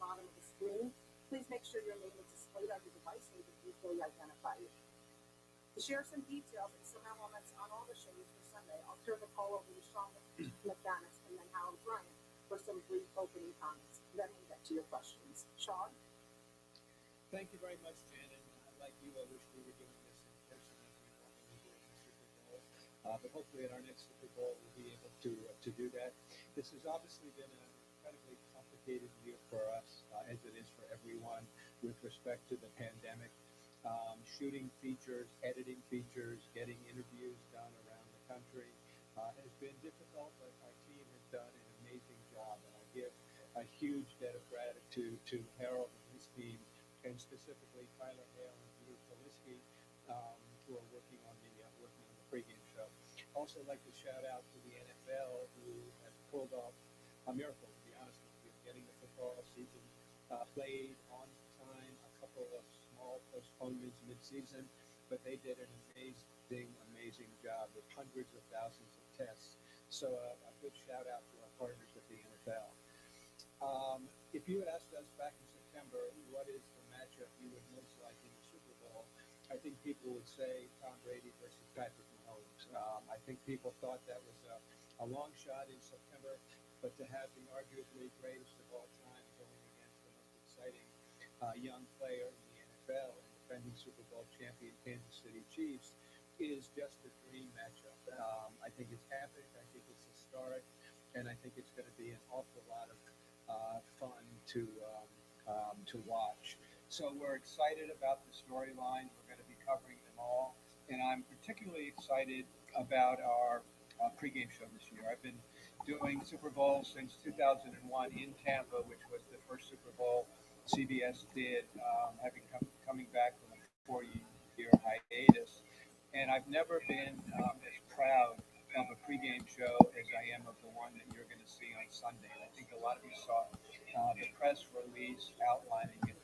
bottom of the screen. Please make sure your name is displayed on your device so we can easily identify you. To share some details and some elements on all the shows for Sunday, I'll turn the call over to Sean McManus and then Howard Bryant for some brief opening comments. Then we'll get to your questions. Sean? Thank you very much, Janet. Like you, I wish we were doing this in person as we normally do at the Super Bowl. But hopefully at our next Super Bowl, we'll be able to do that. This has obviously been an incredibly complicated year for us, as it is for everyone, with respect to the pandemic. Shooting features, editing features, getting interviews done around the country has been difficult, but our team has done an amazing job. And I give a huge debt of gratitude to Harold and his team, and specifically Tyler Hale and Drew Polisky, who are working on the pregame show. Also like to shout out to the NFL, who has pulled off a miracle, to be honest with you, getting the football season played on time, a couple of small postponements mid-season, but they did an amazing job with hundreds of thousands of tests. So a good shout out to our partners at the NFL. If you had asked us back in September, what is the matchup you would most like in the Super Bowl, I think people would say Tom Brady versus Patrick Mahomes. I think people thought that was a long shot in September, but to have the arguably greatest of all time going against the most exciting young player in the NFL and defending Super Bowl champion Kansas City Chiefs is just a dream matchup. I think it's epic. I think it's historic, and I think it's going to be an awful lot of fun to watch. So we're excited about the storylines. We're going to be covering them all, and I'm particularly excited about our pregame show this year. I've been doing Super Bowl since 2001 in Tampa, which was the first Super Bowl CBS did, coming back from a 4-year hiatus. And I've never been as proud of a pregame show as I am of the one that you're going to see on Sunday. And I think a lot of you saw the press release outlining it.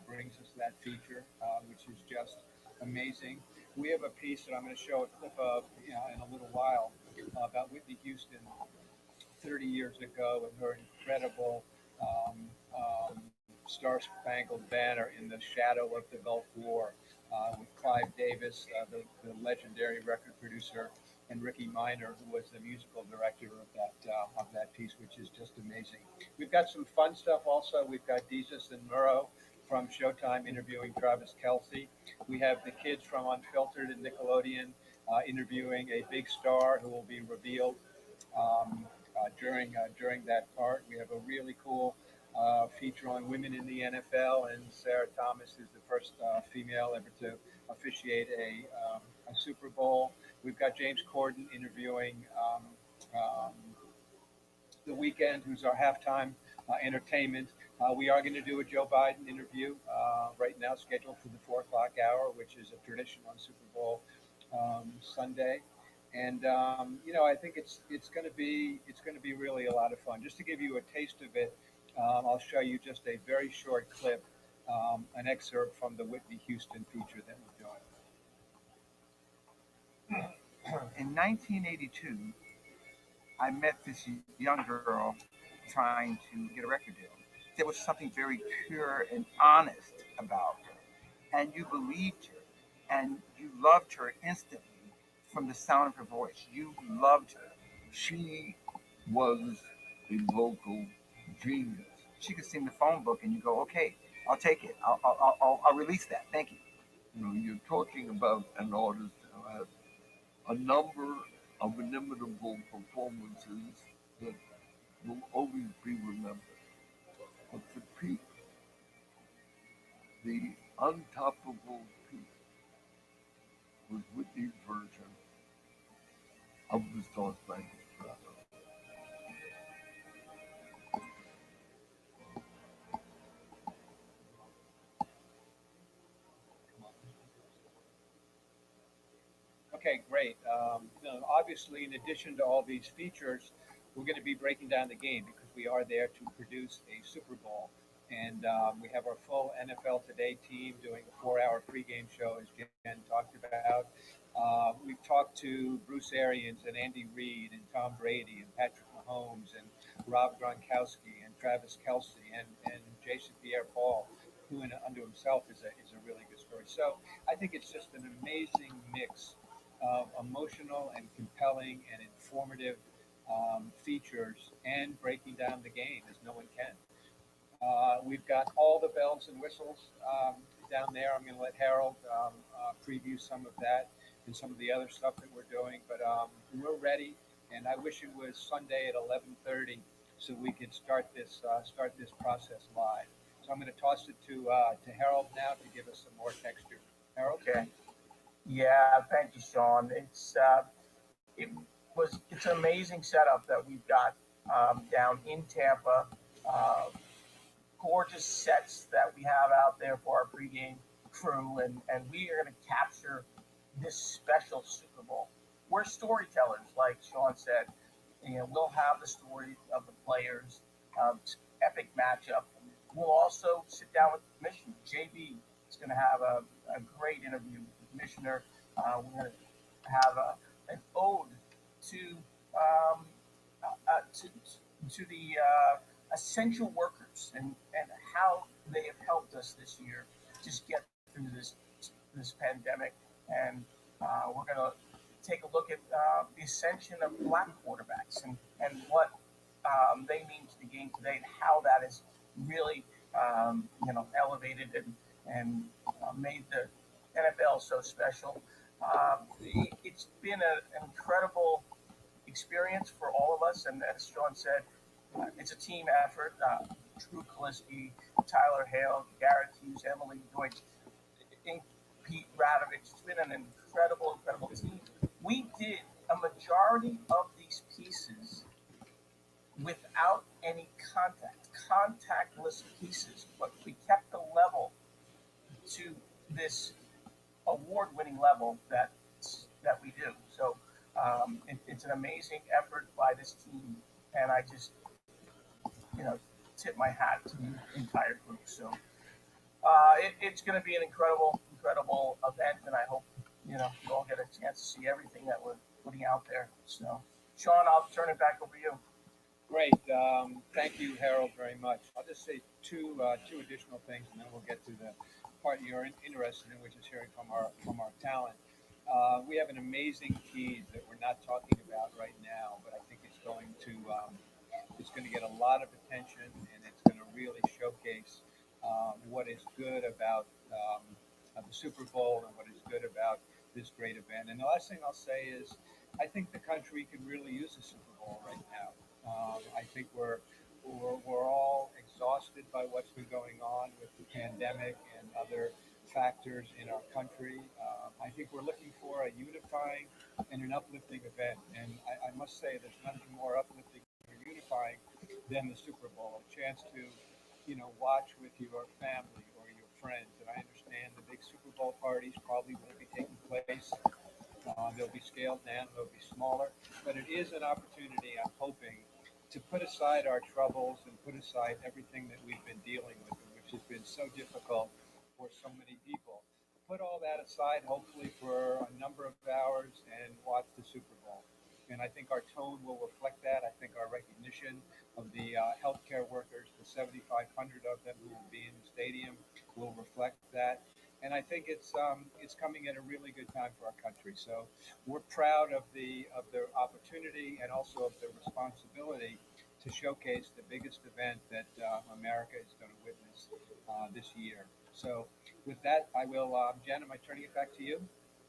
Brings us that feature, which is just amazing. We have a piece that I'm going to show a clip of in a little while about Whitney Houston 30 years ago and her incredible Star-Spangled Banner in the shadow of the Gulf War with Clive Davis, the legendary record producer, and Ricky Minor, who was the musical director of that piece, which is just amazing. We've got some fun stuff also. We've got Desus and Murrow from Showtime interviewing Travis Kelce. We have the kids from Unfiltered and Nickelodeon interviewing a big star who will be revealed during that part. We have a really cool feature on women in the NFL, and Sarah Thomas is the first female ever to officiate a Super Bowl. We've got James Corden interviewing The Weeknd, who's our halftime entertainment. We are going to do a Joe Biden interview right now, scheduled for the 4 o'clock hour, which is a tradition on Super Bowl Sunday. And I think it's going to be really a lot of fun. Just to give you a taste of it, I'll show you just a very short clip, an excerpt from the Whitney Houston feature that we're doing. In 1982, I met this young girl trying to get a record deal. There was something very pure and honest about her, and you believed her, and you loved her instantly from the sound of her voice. You loved her. She was a vocal genius. She could sing the phone book, and you go, okay, I'll take it. I'll release that. Thank you. You're talking about an artist who had a number of inimitable performances that will always be remembered. But the peak, the untoppable peak, was Whitney's version of the Star-Spangled Banner. Okay, great. Obviously, in addition to all these features, we're going to be breaking down the game because we are there to produce a Super Bowl. And we have our full NFL Today team doing a 4-hour pregame show, as Jen talked about. We've talked to Bruce Arians and Andy Reid and Tom Brady and Patrick Mahomes and Rob Gronkowski and Travis Kelce and Jason Pierre-Paul, who unto himself is a really good story. So I think it's just an amazing mix of emotional and compelling and informative features and breaking down the game as no one can. We've got all the bells and whistles down there. I'm going to let Harold preview some of that and some of the other stuff that we're doing. But we're ready, and I wish it was Sunday at 11:30 so we could start this process live. So I'm going to toss it to Harold now to give us some more texture. Harold? Okay. Yeah, thank you, Sean. It's an amazing setup that we've got down in Tampa. Gorgeous sets that we have out there for our pregame crew, and we are going to capture this special Super Bowl. We're storytellers, like Sean said. We'll have the story of the players, epic matchup. We'll also sit down with the commissioner. JB is going to have a great interview with the commissioner. We're going to have an ode to the essential workers and how they have helped us this year just get through this pandemic. And we're going to take a look at the ascension of black quarterbacks and what they mean to the game today and how that has really elevated and made the NFL so special. It's been an incredible experience for all of us, and as Sean said, it's a team effort. Drew Kaliski, Tyler Hale, Garrett Hughes, Emily Deutsch, Pete Radovich. It's been an incredible team. We did a majority of these pieces without any contactless pieces, but we kept the level to this award-winning level that we do. So it's an amazing effort by this team, and I just tip my hat to the entire group. So it's going to be an incredible event, and I hope you all get a chance to see everything that we're putting out there. So, Sean, I'll turn it back over to you. Great. Thank you, Harold, very much. I'll just say two additional things, and then we'll get to the part you're interested in, which is hearing from our talent. We have an amazing tease that we're not talking about right now, but I think it's going to get a lot of attention, and it's going to really showcase what is good about the Super Bowl and what is good about this great event. And the last thing I'll say is, I think the country could really use a Super Bowl right now. I think we're all exhausted by what's been going on with the pandemic and other factors in our country. I think we're looking for a unifying and an uplifting event. And I must say, there's nothing more uplifting or unifying than the Super Bowl, a chance to, watch with your family or your friends. And I understand the big Super Bowl parties probably won't be taking place. They'll be scaled down, they'll be smaller, but it is an opportunity, I'm hoping, to put aside our troubles and put aside everything that we've been dealing with, which has been so difficult for so many people. Put all that aside, hopefully, for a number of hours and watch the Super Bowl. And I think our tone will reflect that. I think our recognition of the healthcare workers, the 7,500 of them who will be in the stadium, will reflect that. And I think it's coming at a really good time for our country. So we're proud of the opportunity and also of the responsibility to showcase the biggest event that America is going to witness this year. So with that, I will, Jen, am I turning it back to you?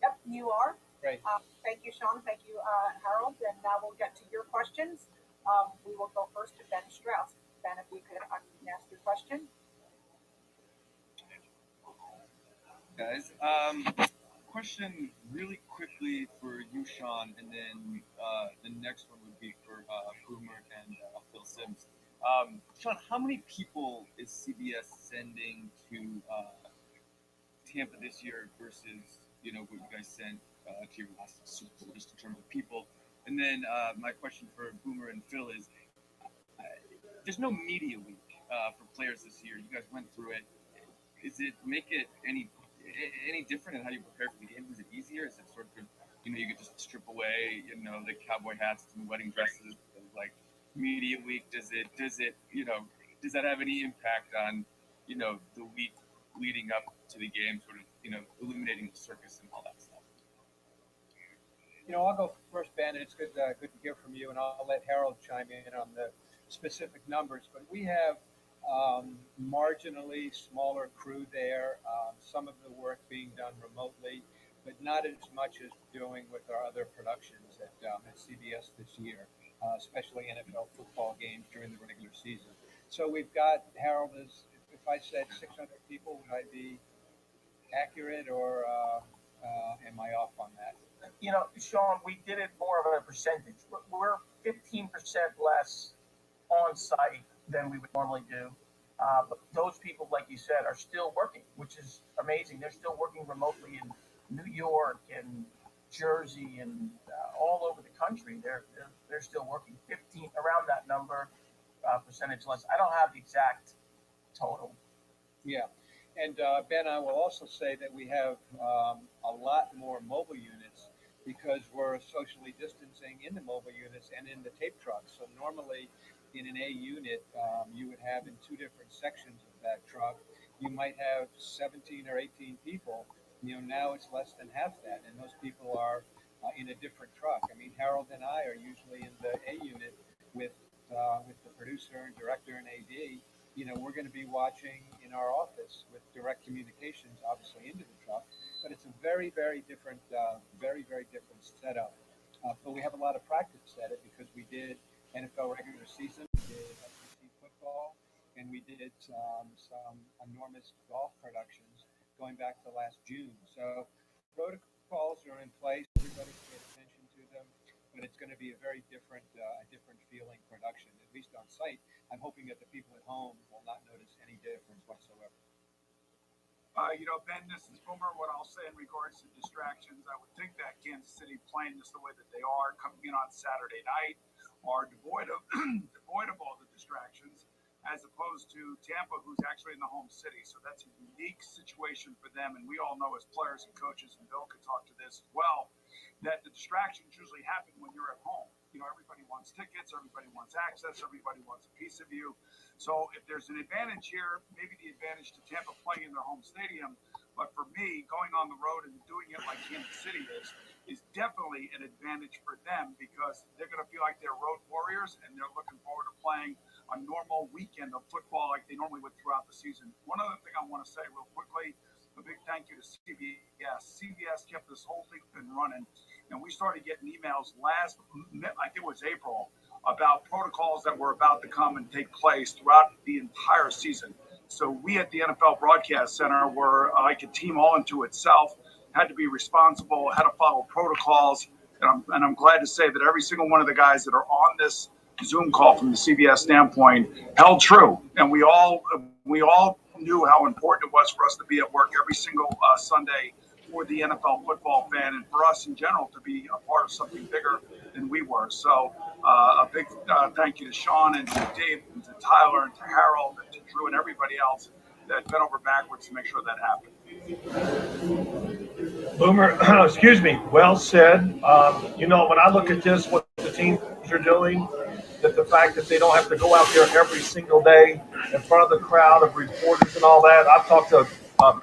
Yep, you are. Great. Thank you, Sean. Thank you, Harold. And now we'll get to your questions. We will go first to Ben Strauss. Ben, if we could ask your question. Guys, question really quickly for you, Sean, and then the next one would be for Boomer and Phil Sims. Sean, how many people is CBS sending to Tampa this year versus what you guys sent to your last Super Bowl, just in terms of people. And then my question for Boomer and Phil is, there's no media week for players this year. You guys went through it. Is it make it any different in how you prepare for the game? Is it easier? Is it sort of, you could just strip away, the cowboy hats and the wedding dresses, like media week? Does that have any impact on, the week leading up to the game, sort of, eliminating the circus and all that stuff? I'll go first, Ben, and it's good to hear from you, and I'll let Harold chime in on the specific numbers. But we have marginally smaller crew there, some of the work being done remotely, but not as much as doing with our other productions at CBS this year, especially NFL football games during the regular season. So we've got, Harold, if I said 600 people, would I be accurate, or am I off on that? Sean, we did it more of a percentage. We're 15% less on site than we would normally do. But those people, like you said, are still working, which is amazing. They're still working remotely in New York and Jersey and all over the country. They're still working. 15 around that number, percentage less. I don't have the exact total. Yeah. And Ben, I will also say that we have a lot more mobile units because we're socially distancing in the mobile units and in the tape trucks. So normally in an A unit, you would have in two different sections of that truck, you might have 17 or 18 people. Now it's less than half that, and those people are in a different truck. I mean, Harold and I are usually in the A unit with the producer and director and AD. We're going to be watching in our office with direct communications, obviously into the truck, but it's a very, very different, very, very different setup. But we have a lot of practice at it because we did NFL regular season, we did SEC football, and we did some enormous golf productions going back to last June. So protocols are in place. Everybody paid attention to them, but it's going to be a very different feeling production, at least on site. I'm hoping that the people at home will not notice any difference whatsoever. Ben, this is Boomer. What I'll say in regards to distractions, I would think that Kansas City playing just the way that they are coming in on Saturday night are devoid of all the distractions, as opposed to Tampa, who's actually in the home city. So that's a unique situation for them. And we all know as players and coaches, and Bill could talk to this as well, that the distractions usually happen when you're at home. Everybody wants tickets, everybody wants access, everybody wants a piece of you. So if there's an advantage here, maybe the advantage to Tampa playing in their home stadium, but for me, going on the road and doing it like Kansas City is definitely an advantage for them because they're going to feel like they're road warriors and they're looking forward to playing a normal weekend of football like they normally would throughout the season. One other thing I want to say real quickly, a big thank you to CBS. CBS kept this whole thing been running, and we started getting emails I think it was April, about protocols that were about to come and take place throughout the entire season. So we at the NFL Broadcast Center were like a team all into itself, had to be responsible, had to follow protocols, and I'm glad to say that every single one of the guys that are on this Zoom call from the CBS standpoint held true, and we all knew how important it was for us to be at work every single Sunday for the NFL football fan and for us in general to be a part of something bigger than we were. So a big thank you to Sean and to Dave and to Tyler and to Harold and to Drew and everybody else that bent over backwards to make sure that happened. Boomer, excuse me, well said. When I look at this, what the teams are doing, that the fact that they don't have to go out there every single day in front of the crowd of reporters and all that. I've talked to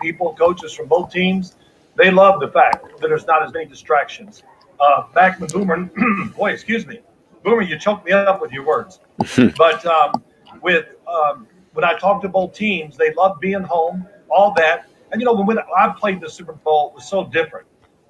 people, coaches from both teams. They love the fact that there's not as many distractions. Back when Boomer, boy, excuse me, Boomer, you choked me up with your words. But when I talked to both teams, they love being home, all that. And when I played the Super Bowl, it was so different.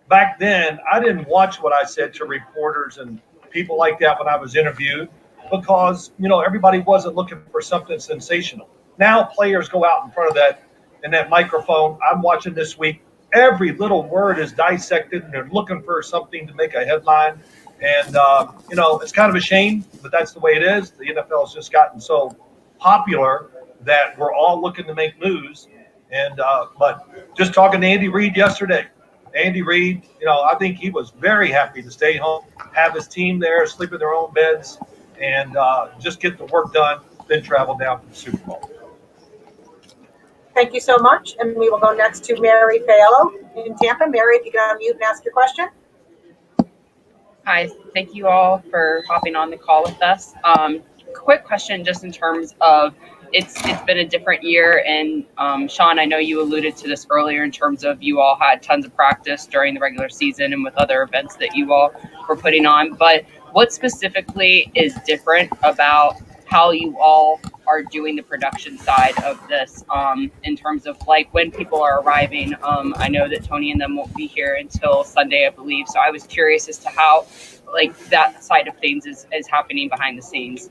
Back then, I didn't watch what I said to reporters and people like that when I was interviewed because, everybody wasn't looking for something sensational. Now players go out in front of that microphone. I'm watching this week. Every little word is dissected and they're looking for something to make a headline. And, it's kind of a shame, but that's the way it is. The NFL has just gotten so popular that we're all looking to make news. And but just talking to Andy Reid yesterday, Andy Reid, I think he was very happy to stay home, have his team there, sleep in their own beds, and just get the work done, then travel down to the Super Bowl. Thank you so much. And we will go next to Mary Fayello in Tampa. Mary, if you can unmute and ask your question. Hi, thank you all for hopping on the call with us. Quick question, just in terms of it's been a different year, and Sean, I know you alluded to this earlier in terms of you all had tons of practice during the regular season and with other events that you all were putting on. But what specifically is different about how you all are doing the production side of this in terms of like when people are arriving? I know that Tony and them won't be here until Sunday, I believe. So I was curious as to how like that side of things is happening behind the scenes.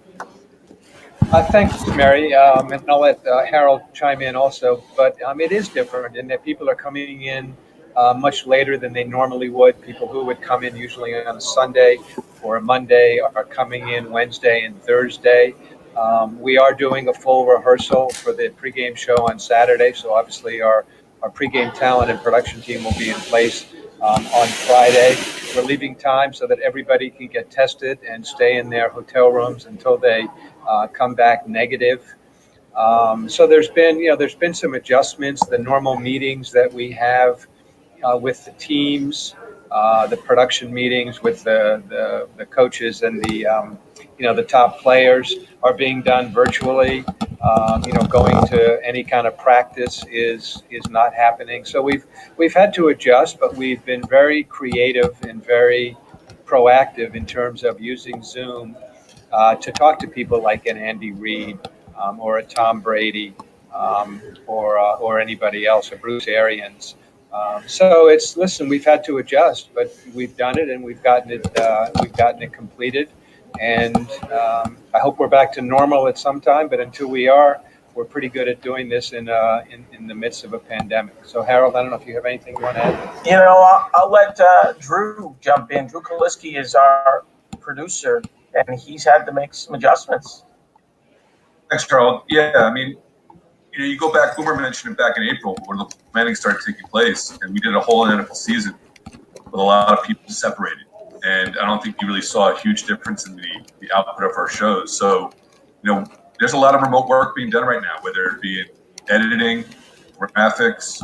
Thanks, Mary, and I'll let Harold chime in also. But it is different in that people are coming in much later than they normally would. People who would come in usually on a Sunday or a Monday are coming in Wednesday and Thursday. We are doing a full rehearsal for the pregame show on Saturday, so obviously our pregame talent and production team will be in place on Friday. We're leaving time so that everybody can get tested and stay in their hotel rooms until they come back negative. So there's been some adjustments. The normal meetings that we have with the teams, the production meetings with the coaches and the top players are being done virtually. Going to any kind of practice is not happening. So we've had to adjust, but we've been very creative and very proactive in terms of using Zoom to talk to people like an Andy Reid or a Tom Brady or anybody else, or Bruce Arians. So listen, we've had to adjust, but we've done it and we've gotten it completed. And I hope we're back to normal at some time, but until we are, we're pretty good at doing this in the midst of a pandemic. So Harold, I don't know if you have anything you want to add. I'll let Drew jump in. Drew Kaliski is our producer, and he's had to make some adjustments. Thanks, Charles. Yeah, you go back, Boomer mentioned it back in April when the planning started taking place, and we did a whole NFL season with a lot of people separated. And I don't think you really saw a huge difference in the output of our shows. So, there's a lot of remote work being done right now, whether it be in editing, graphics,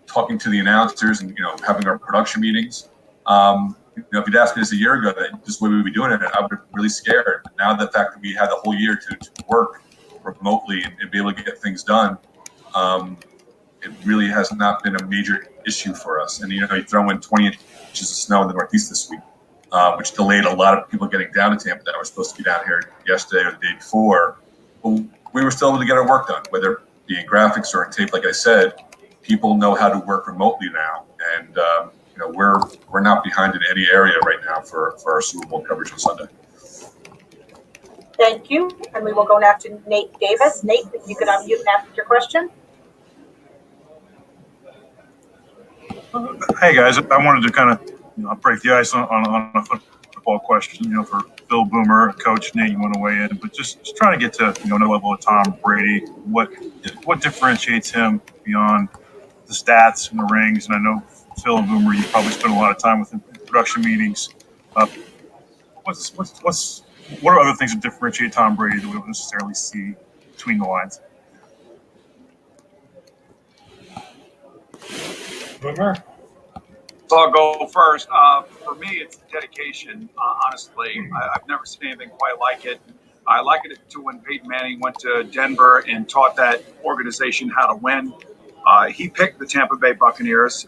talking to the announcers, and, having our production meetings. If you'd asked me this a year ago that this way we would be doing it, I would have been really scared. But now the fact that we had the whole year to work remotely and be able to get things done, it really has not been a major issue for us. And, you throw in 20 inches of snow in the Northeast this week, which delayed a lot of people getting down to Tampa that were supposed to be down here yesterday or the day before. But we were still able to get our work done, whether it be in graphics or in tape. Like I said, people know how to work remotely now. And, we're not behind in any area right now for our Super Bowl coverage on Sunday. Thank you. And we will go now to Nate Davis. Nate, if you could unmute and ask your question. Hey guys, I wanted to kind of break the ice on a football question. For Bill Boomer, Coach Nate, you want to weigh in, but just trying to get to another level of Tom Brady. What differentiates him beyond the stats and the rings? And I know Phil and Boomer, you probably spend a lot of time with him in production meetings. What are other things that differentiate Tom Brady that we don't necessarily see between the lines? Boomer? So I'll go first. For me, it's dedication, honestly. I've never seen anything quite like it. I liken it to when Peyton Manning went to Denver and taught that organization how to win. He picked the Tampa Bay Buccaneers.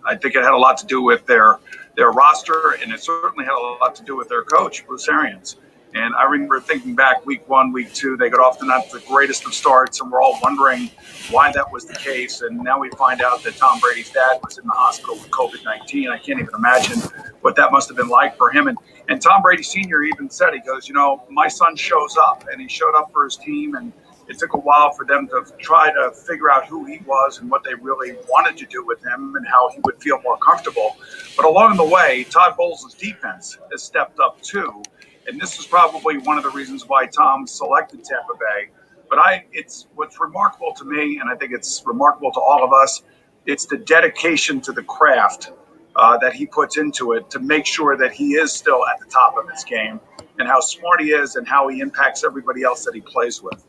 I think it had a lot to do with their roster, and it certainly had a lot to do with their coach, Bruce Arians. And I remember thinking back week 1, week 2, they got off to not the greatest of starts, and we're all wondering why that was the case. And now we find out that Tom Brady's dad was in the hospital with COVID-19. I can't even imagine what that must have been like for him. And Tom Brady Sr. even said, he goes, my son shows up, and he showed up for his team, and it took a while for them to try to figure out who he was and what they really wanted to do with him and how he would feel more comfortable. But along the way, Todd Bowles' defense has stepped up too. And this is probably one of the reasons why Tom selected Tampa Bay. But it's what's remarkable to me, and I think it's remarkable to all of us, It's the dedication to the craft that he puts into it to make sure that he is still at the top of his game, and how smart he is and how he impacts everybody else that he plays with.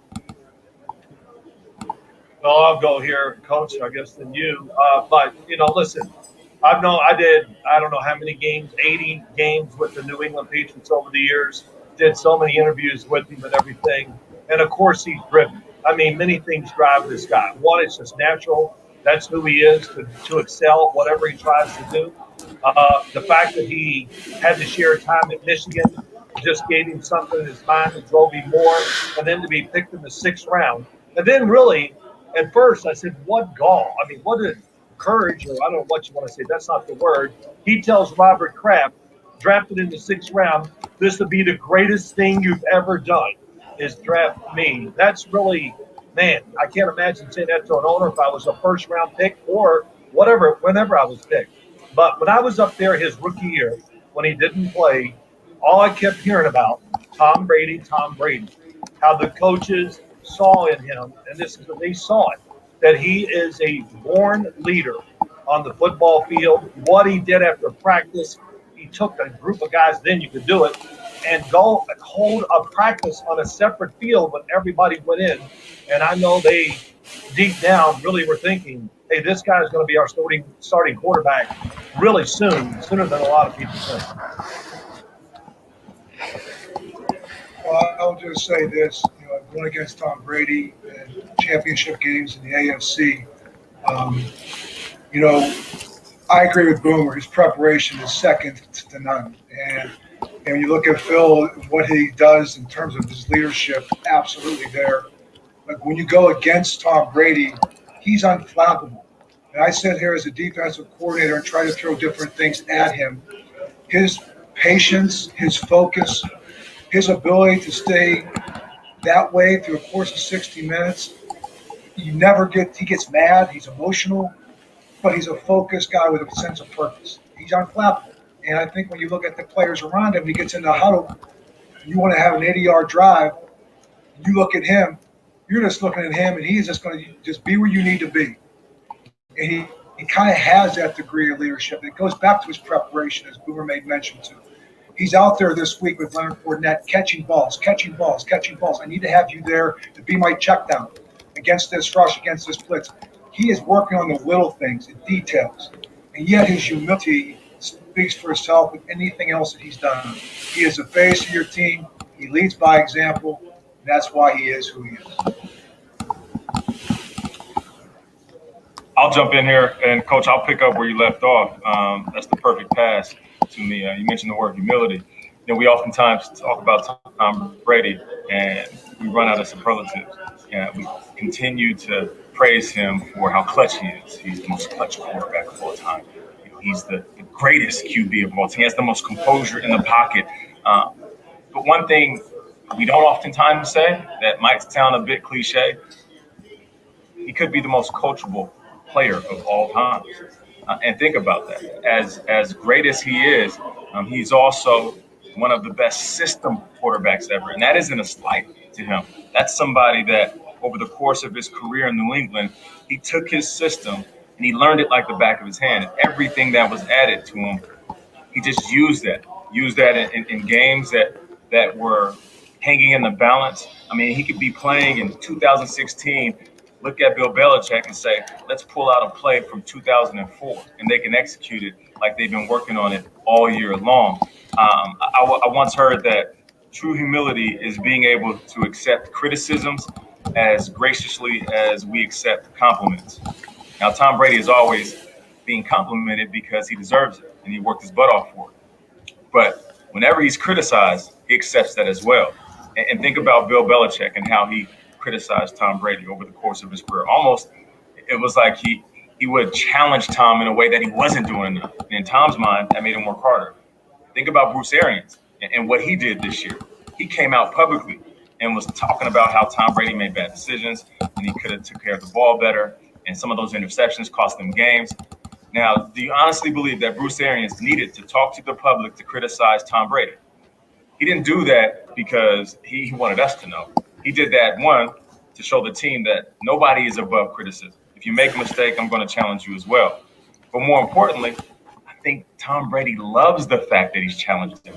Well, I'll go here, Coach, I guess, than you. But, listen, I don't know how many games, 80 games with the New England Patriots over the years, did so many interviews with him and everything. And, of course, he's driven. I mean, many things drive this guy. One, it's just natural. That's who he is, to excel at whatever he tries to do. The fact that he had to share time at Michigan just gave him something in his mind that drove him more. And then to be picked in the 6th round. And then really, at first, I said, what gall? I mean, what a courage, or I don't know what you want to say. That's not the word. He tells Robert Kraft, drafted in the 6th round, this would be the greatest thing you've ever done, is draft me. That's really, man, I can't imagine saying that to an owner if I was a 1st-round pick or whatever, whenever I was picked. But when I was up there his rookie year, when he didn't play, all I kept hearing about, Tom Brady, how the coaches saw in him, and this is what they saw it, that he is a born leader on the football field. What he did after practice, he took a group of guys, then you could do it, and go hold a practice on a separate field when everybody went in. And I know they deep down really were thinking, hey, this guy is going to be our starting quarterback really soon, sooner than a lot of people think. Well, I'll just say this, going against Tom Brady in championship games in the AFC, I agree with Boomer. His preparation is second to none. And when you look at Phil, what he does in terms of his leadership, absolutely there. But when you go against Tom Brady, he's unflappable. And I sit here as a defensive coordinator and try to throw different things at him. His patience, his focus, his ability to stay that way through a course of 60 minutes, he gets mad, he's emotional, but he's a focused guy with a sense of purpose. He's unflappable. And I think when you look at the players around him, he gets in the huddle, you want to have an 80-yard drive, you look at him, you're just looking at him, and he's just going to just be where you need to be. And he kind of has that degree of leadership. It goes back to his preparation, as Boomer made mention to. He's out there this week with Leonard Fournette catching balls. I need to have you there to be my check down against this rush, against this blitz. He is working on the little things, the details. And yet his humility speaks for itself with anything else that he's done. He is the face of your team. He leads by example. And that's why he is who he is. I'll jump in here, and Coach, I'll pick up where you left off. That's the perfect pass to me. You mentioned the word humility. We oftentimes talk about Tom Brady, and we run out of superlatives. And we continue to praise him for how clutch he is. He's the most clutch quarterback of all time. He's the greatest QB of all time. He has the most composure in the pocket. But one thing we don't oftentimes say that might sound a bit cliche, he could be the most coachable player of all time. And think about that. As great as he is, he's also one of the best system quarterbacks ever. And that isn't a slight to him. That's somebody that over the course of his career in New England, he took his system and he learned it like the back of his hand. And everything that was added to him, he just used that in games that were hanging in the balance. I mean, he could be playing in 2016, look at Bill Belichick and say, let's pull out a play from 2004, and they can execute it like they've been working on it all year long. I once heard that true humility is being able to accept criticisms as graciously as we accept compliments. Now, Tom Brady is always being complimented because he deserves it, and he worked his butt off for it. But whenever he's criticized, he accepts that as well. And think about Bill Belichick and how he criticized Tom Brady over the course of his career. Almost, it was like he would challenge Tom in a way that he wasn't doing enough. And in Tom's mind, that made him work harder. Think about Bruce Arians and what he did this year. He came out publicly and was talking about how Tom Brady made bad decisions and he could have took care of the ball better. And some of those interceptions cost them games. Now, do you honestly believe that Bruce Arians needed to talk to the public to criticize Tom Brady? He didn't do that because he wanted us to know. He did that, one, to show the team that nobody is above criticism. If If you make a mistake, I'm going to challenge you as well. But more importantly, I think Tom Brady loves the fact that he's challenged in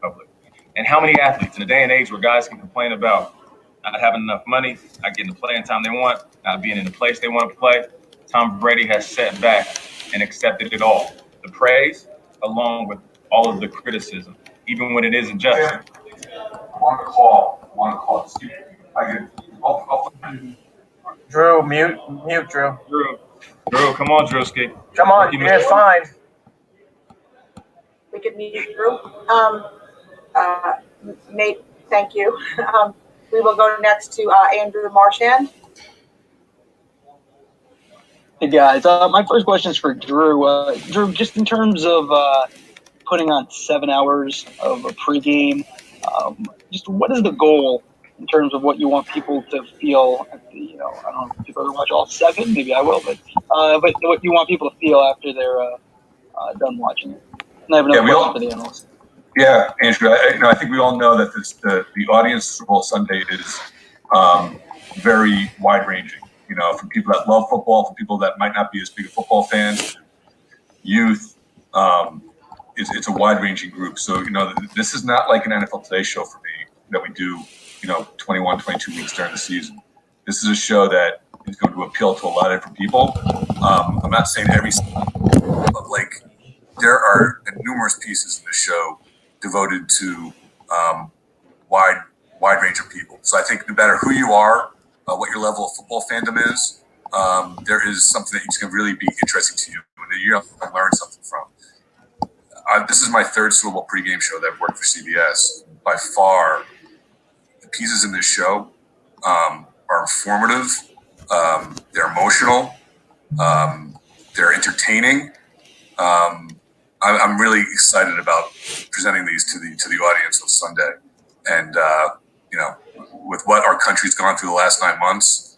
public. And how many athletes in a day and age where guys can complain about not having enough money, not getting the playing time they want, not being in the place they want to play, Tom Brady has sat back and accepted it all. The praise, along with all of the criticism, even when it isn't just. I want to call. Drew, mute, Drew. Drew, come on, Drewski. Come on, you're fine. We could mute Drew. Nate, thank you. We will go next to Andrew Marchand. Hey guys, my first question is for Drew. Drew, just in terms of putting on 7 hours of a pregame, just what is the goal in terms of what you want people to feel? I don't know if people ever watch all 7, maybe I will, but what you want people to feel after they're done watching it. And I have another question for the analyst. Yeah, Andrew, I think we all know that the audience Super Bowl Sunday is very wide-ranging. From people that love football, from people that might not be as big a football fans, youth. It's a wide-ranging group. So, this is not like an NFL Today show for me that we do, 21, 22 weeks during the season. This is a show that is going to appeal to a lot of different people. I'm not saying every, but there are numerous pieces in the show devoted to wide range of people. So I think no matter who you are, what your level of football fandom is, there is something that is going to really be interesting to you and that you're going to learn something from. This is my 3rd Super Bowl pregame show that I've worked for CBS. By far, the pieces in this show are informative, they're emotional, they're entertaining. I'm really excited about presenting these to the audience on Sunday, and with what our country's gone through the last 9 months,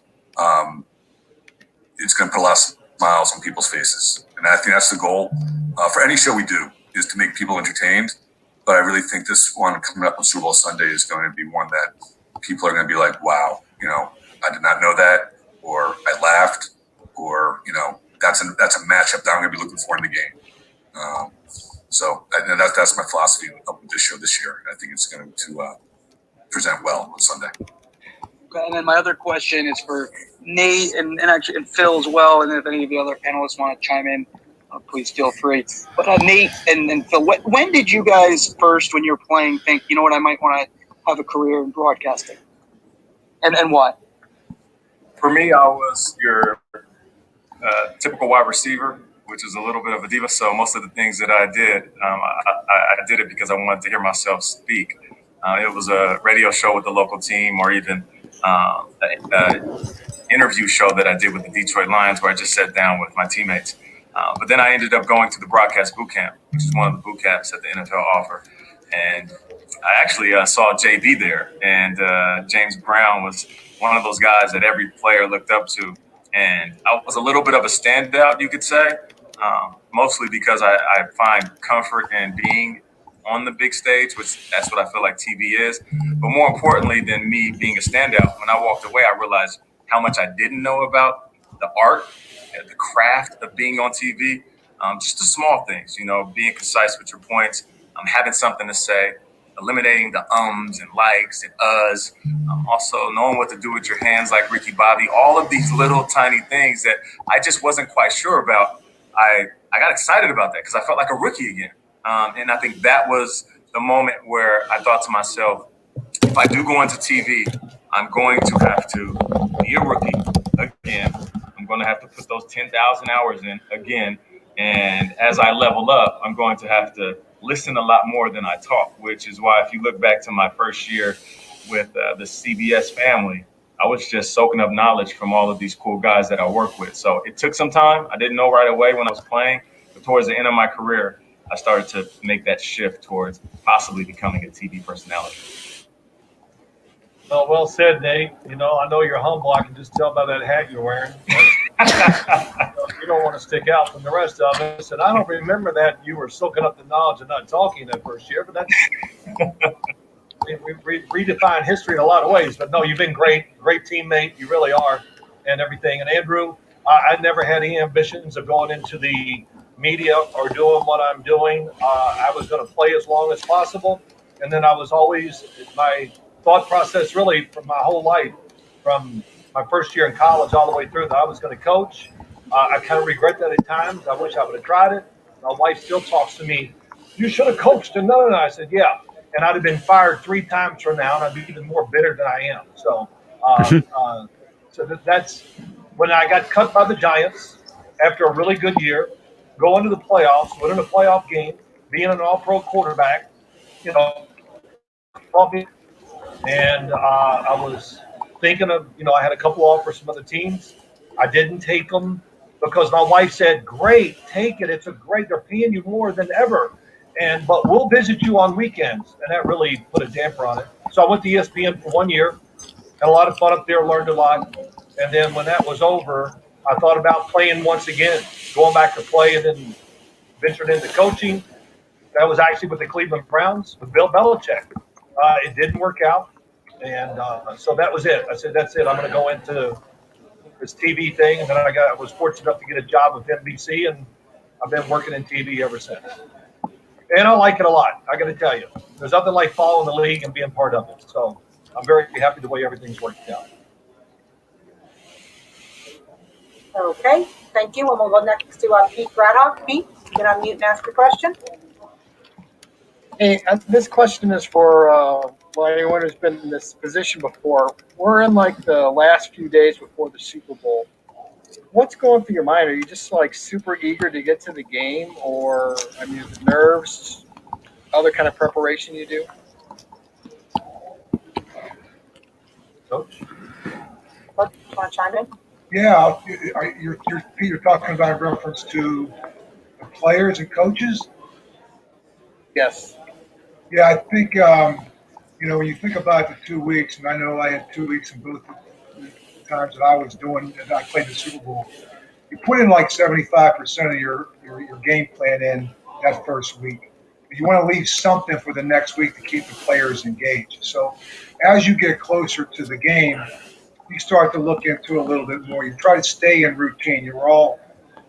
it's going to put a lot of smiles on people's faces, and I think that's the goal for any show we do, is to make people entertained. But I really think this one coming up on Super Bowl Sunday is going to be one that people are going to be like, "Wow, I did not know that," or "I laughed," or that's a matchup that I'm going to be looking for in the game. So that's my philosophy of this show this year. I think it's going to present well on Sunday. Okay, and then my other question is for Nate and Phil as well. And if any of the other panelists want to chime in, please feel free. But Nate and Phil, when did you guys first, when you were playing, think, you know what, I might want to have a career in broadcasting? And why? For me, I was your typical wide receiver, which is a little bit of a diva. So most of the things that I did, I did it because I wanted to hear myself speak. It was a radio show with the local team, or even an interview show that I did with the Detroit Lions, where I just sat down with my teammates. But then I ended up going to the broadcast boot camp, which is one of the boot camps that the NFL offer. And I actually saw JB there, and James Brown was one of those guys that every player looked up to. And I was a little bit of a standout, you could say, mostly because I find comfort in being on the big stage, which that's what I feel like TV is. But more importantly than me being a standout, when I walked away, I realized how much I didn't know about the art and the craft of being on TV. Just the small things, being concise with your points, having something to say, eliminating the ums and likes and uhs, also knowing what to do with your hands like Ricky Bobby, all of these little tiny things that I just wasn't quite sure about. I got excited about that because I felt like a rookie again. And I think that was the moment where I thought to myself, if I do go into TV, I'm going to have to be a rookie again. I'm going to have to put those 10,000 hours in again. And as I level up, I'm going to have to listen a lot more than I talk, which is why if you look back to my first year with the CBS family, I was just soaking up knowledge from all of these cool guys that I work with. So it took some time. I didn't know right away when I was playing, but towards the end of my career, I started to make that shift towards possibly becoming a TV personality. Well said, Nate. I know you're humble. I can just tell by that hat you're wearing. You don't want to stick out from the rest of us. And I don't remember that you were soaking up the knowledge and not talking that first year, but that's we redefine history in a lot of ways. But no, you've been great teammate. You really are, and everything. And Andrew, I never had any ambitions of going into the media or doing what I'm doing. I was going to play as long as possible. And then I was always, my thought process really from my whole life, from my first year in college all the way through, that I was going to coach. I kind of regret that at times. I wish I would have tried it. My wife still talks to me, you should have coached. And no. I said, yeah. And I'd have been fired 3 times from now, and I'd be even more bitter than I am. So, that's when I got cut by the Giants after a really good year, going to the playoffs, winning a playoff game, being an all-pro quarterback, you know, and I was thinking of, I had a couple offers from other teams. I didn't take them because my wife said, great, take it. They're paying you more than ever. But we'll visit you on weekends. And that really put a damper on it. So I went to ESPN for 1 year, had a lot of fun up there, learned a lot. And then when that was over, I thought about playing once again, going back to play, and then ventured into coaching. That was actually with the Cleveland Browns with Bill Belichick. It didn't work out. And so that was it. I said, that's it. I'm going to go into this TV thing. And then I was fortunate enough to get a job with NBC, and I've been working in TV ever since. And I like it a lot. I got to tell you, there's nothing like following the league and being part of it. So I'm very happy the way everything's worked out. Okay, thank you. And we'll go next to Pete Braddock. Pete, you can unmute and ask your question. Hey, this question is for anyone who's been in this position before. We're in like the last few days before the Super Bowl. What's going through your mind? Are you just like super eager to get to the game, or I mean, the nerves, other kind of preparation you do? Coach, you want to chime in? Yeah, you're talking about in reference to the players and coaches? Yes. Yeah, I think, when you think about the 2 weeks, and I know I had 2 weeks in both the times that I was doing, and I played the Super Bowl, you put in like 75% of your game plan in that first week. You want to leave something for the next week to keep the players engaged. So as you get closer to the game, you start to look into a little bit more. You try to stay in routine. You're all,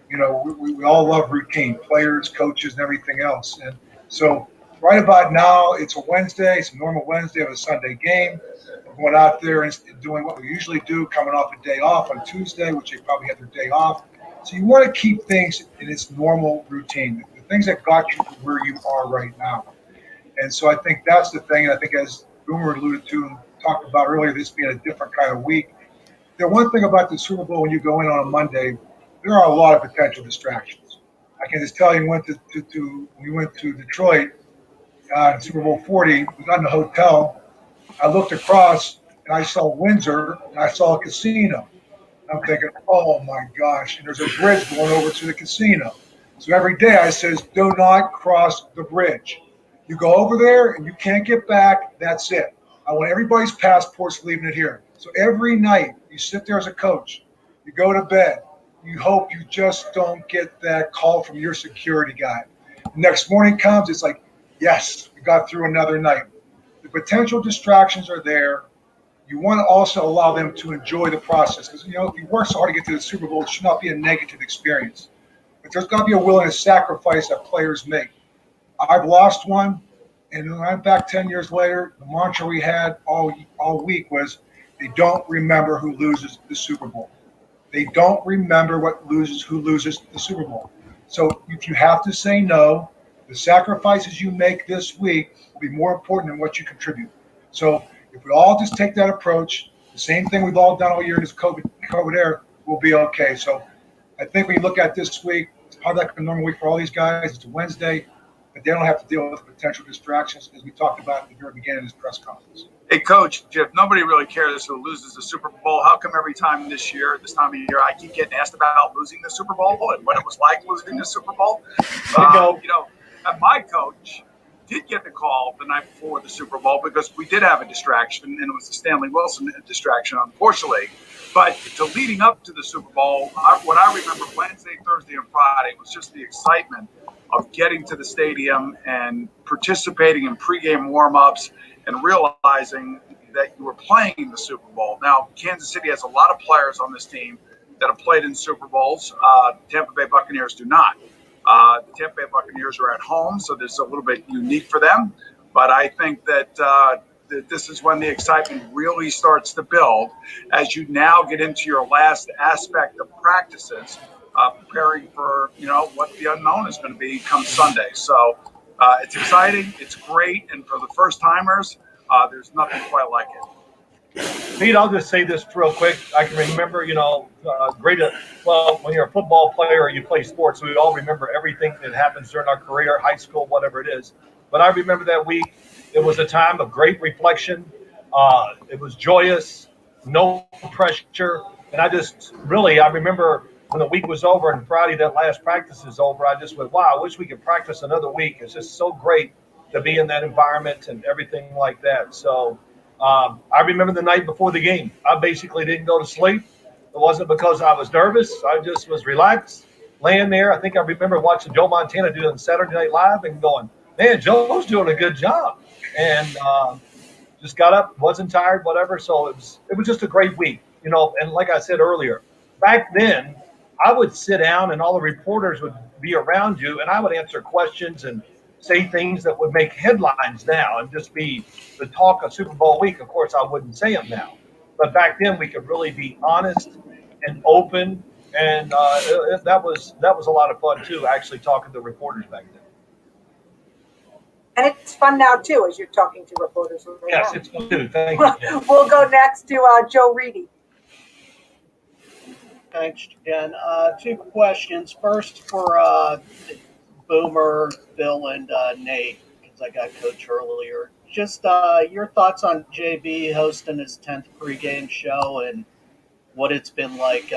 we all love routine, players, coaches, and everything else. And so right about now, it's a Wednesday. It's a normal Wednesday of a Sunday game. We're going out there and doing what we usually do, coming off a day off on Tuesday, which they probably had their day off. So you want to keep things in its normal routine, the things that got you to where you are right now. And so I think that's the thing. And I think as Boomer alluded to and talked about earlier, this being a different kind of week. The one thing about the Super Bowl, when you go in on a Monday, there are a lot of potential distractions. I can just tell you, we went to Detroit, Super Bowl 40. We got in the hotel. I looked across and I saw Windsor and I saw a casino. I'm thinking, oh my gosh, and there's a bridge going over to the casino. So every day I says, do not cross the bridge. You go over there and you can't get back, that's it. I want everybody's passports leaving it here. So every night you sit there as a coach, you go to bed, you hope you just don't get that call from your security guy. The next morning comes, it's like, yes, we got through another night. The potential distractions are there. You want to also allow them to enjoy the process. Because, if you work so hard to get to the Super Bowl, it should not be a negative experience. But there's got to be a willingness to sacrifice that players make. I've lost one, and when I'm back 10 years later, the mantra we had all week was, they don't remember who loses the Super Bowl. They don't remember who loses the Super Bowl. So if you have to say no, the sacrifices you make this week will be more important than what you contribute. So if we all just take that approach, the same thing we've all done all year in this COVID era, we'll be okay. So I think when you look at this week, it's probably like a normal week for all these guys. It's a Wednesday, but they don't have to deal with the potential distractions as we talked about at the very beginning of this press conference. Hey, Coach, if nobody really cares who loses the Super Bowl, how come every time this time of year, I keep getting asked about losing the Super Bowl and what it was like losing the Super Bowl? And my coach did get the call the night before the Super Bowl because we did have a distraction, and it was the Stanley Wilson distraction, unfortunately. But leading up to the Super Bowl, what I remember Wednesday, Thursday, and Friday was just the excitement of getting to the stadium and participating in pregame warm-ups and realizing that you were playing in the Super Bowl. Now, Kansas City has a lot of players on this team that have played in Super Bowls. The Tampa Bay Buccaneers do not. The Tampa Bay Buccaneers are at home, so this is a little bit unique for them. But I think that this is when the excitement really starts to build as you now get into your last aspect of practices, preparing for what the unknown is going to be come Sunday. So it's exciting, it's great, and for the first timers, there's nothing quite like it. Pete, I'll just say this real quick. I can remember, when you're a football player or you play sports, we all remember everything that happens during our career, high school, whatever it is. But I remember that week, it was a time of great reflection. It was joyous, no pressure. And I remember when the week was over and Friday, that last practice is over, I just went, wow, I wish we could practice another week. It's just so great to be in that environment and everything like that. So I remember the night before the game, I basically didn't go to sleep. It wasn't because I was nervous. I just was relaxed, laying there. I think I remember watching Joe Montana do it on Saturday Night Live and going, man, Joe's doing a good job. And just got up, wasn't tired, whatever. So it was just a great week, And like I said earlier, back then, I would sit down and all the reporters would be around you, and I would answer questions and say things that would make headlines now and just be the talk of Super Bowl week. Of course, I wouldn't say them now. But back then, we could really be honest and open, and that was a lot of fun, too, actually talking to reporters back then. And it's fun now, too, as you're talking to reporters. Yes, it's fun, too. Thank you. We'll go next to Joe Reedy. Thanks, Jen. Two questions. First for Boomer, Bill, and Nate, because I got Coach earlier. Just your thoughts on JB hosting his 10th pregame show and what it's been like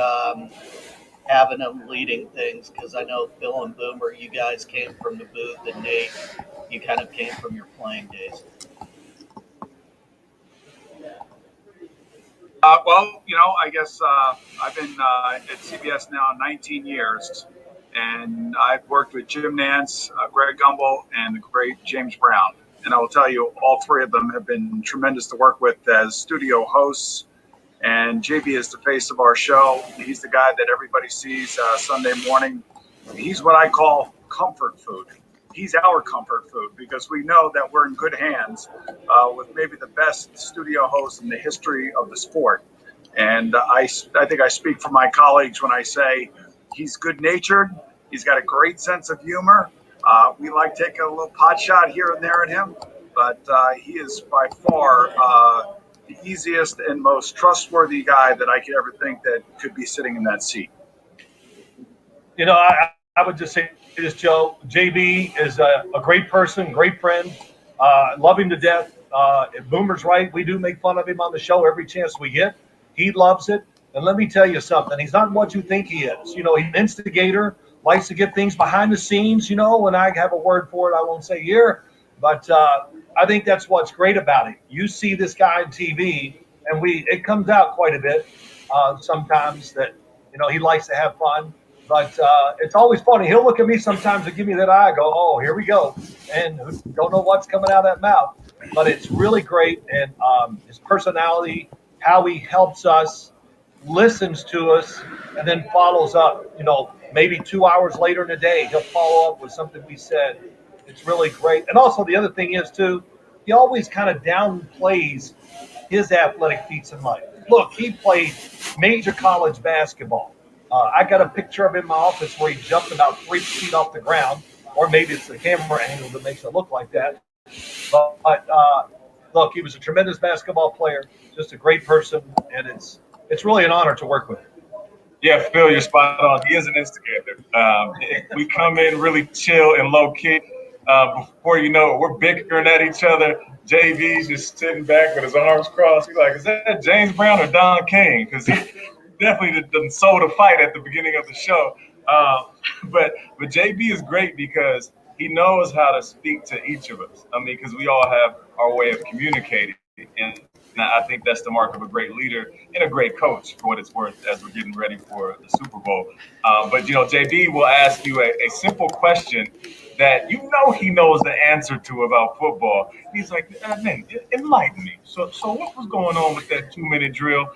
having him leading things, because I know Bill and Boomer, you guys came from the booth, and Nate, you kind of came from your playing days. I guess I've been at CBS now 19 years, and I've worked with Jim Nance, Greg Gumbel, and the great James Brown. And I will tell you, all three of them have been tremendous to work with as studio hosts. And JB is the face of our show. He's the guy that everybody sees Sunday morning. He's what I call comfort food. He's our comfort food because we know that we're in good hands with maybe the best studio host in the history of the sport. And I think I speak for my colleagues when I say he's good-natured. He's got a great sense of humor. We like taking a little pot shot here and there at him, but he is by far the easiest and most trustworthy guy that I could ever think that could be sitting in that seat. I would just say this, Joe. JB is a great person, great friend. Love him to death. If Boomer's right, we do make fun of him on the show every chance we get. He loves it. And let me tell you something. He's not what you think he is. He's an instigator, likes to get things behind the scenes. When I have a word for it, I won't say here. But I think that's what's great about him. You see this guy on TV, and it comes out quite a bit sometimes that, he likes to have fun. But it's always funny. He'll look at me sometimes and give me that eye. I go, oh, here we go. And don't know what's coming out of that mouth. But it's really great. And his personality, how he helps us, listens to us, and then follows up. Maybe 2 hours later in the day, he'll follow up with something we said. It's really great. And also the other thing is, too, he always kind of downplays his athletic feats in life. Look, he played major college basketball. I got a picture of him in my office where he jumped about 3 feet off the ground, or maybe it's the camera angle that makes it look like that. But look, he was a tremendous basketball player, just a great person, and it's really an honor to work with him. Yeah, Phil, you're spot on. He is an instigator. We come in really chill and low key. Before you know it, we're bickering at each other. JV's just sitting back with his arms crossed. He's like, is that James Brown or Don King? Because he definitely done sold a fight at the beginning of the show. But JB is great because he knows how to speak to each of us. Because we all have our way of communicating. And I think that's the mark of a great leader and a great coach, for what it's worth, as we're getting ready for the Super Bowl. But JB will ask you a simple question that he knows the answer to about football. He's like, man, enlighten me. So what was going on with that 2-minute drill?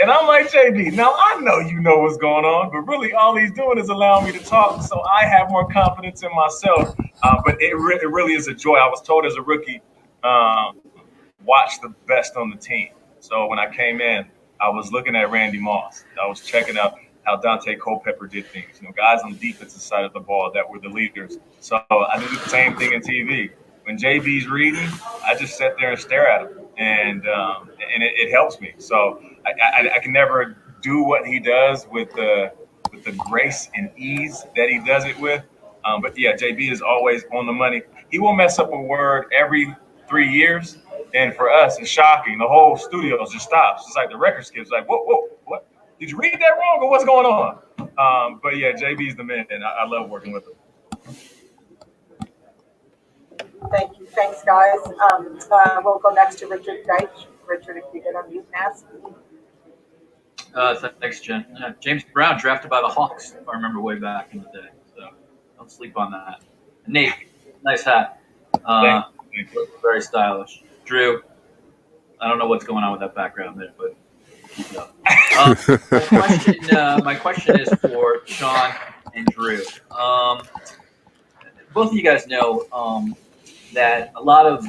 And I'm like, JB, now I know you know what's going on, but really all he's doing is allowing me to talk, so I have more confidence in myself. But it really is a joy. I was told as a rookie, watch the best on the team. So when I came in, I was looking at Randy Moss. I was checking out how Dante Culpepper did things. Guys on the defensive side of the ball that were the leaders. So I do the same thing in TV. When JB's reading, I just sit there and stare at him, and it helps me. So I can never do what he does with the grace and ease that he does it with. But yeah, JB is always on the money. He will mess up a word every 3 years. And for us, it's shocking. The whole studio just stops. It's like the record skips. Like, whoa, what? Did you read that wrong, or what's going on? But yeah, JB's the man, and I love working with him. Thank you. Thanks, guys. We'll go next to Richard Deitch. Richard, if you get on mute and ask. Thanks, Jen. James Brown drafted by the Hawks, if I remember way back in the day. So don't sleep on that. Nate, nice hat. Very stylish. Drew, I don't know what's going on with that background there, but keep it up. My question is for Sean and Drew. Both of you guys know that a lot of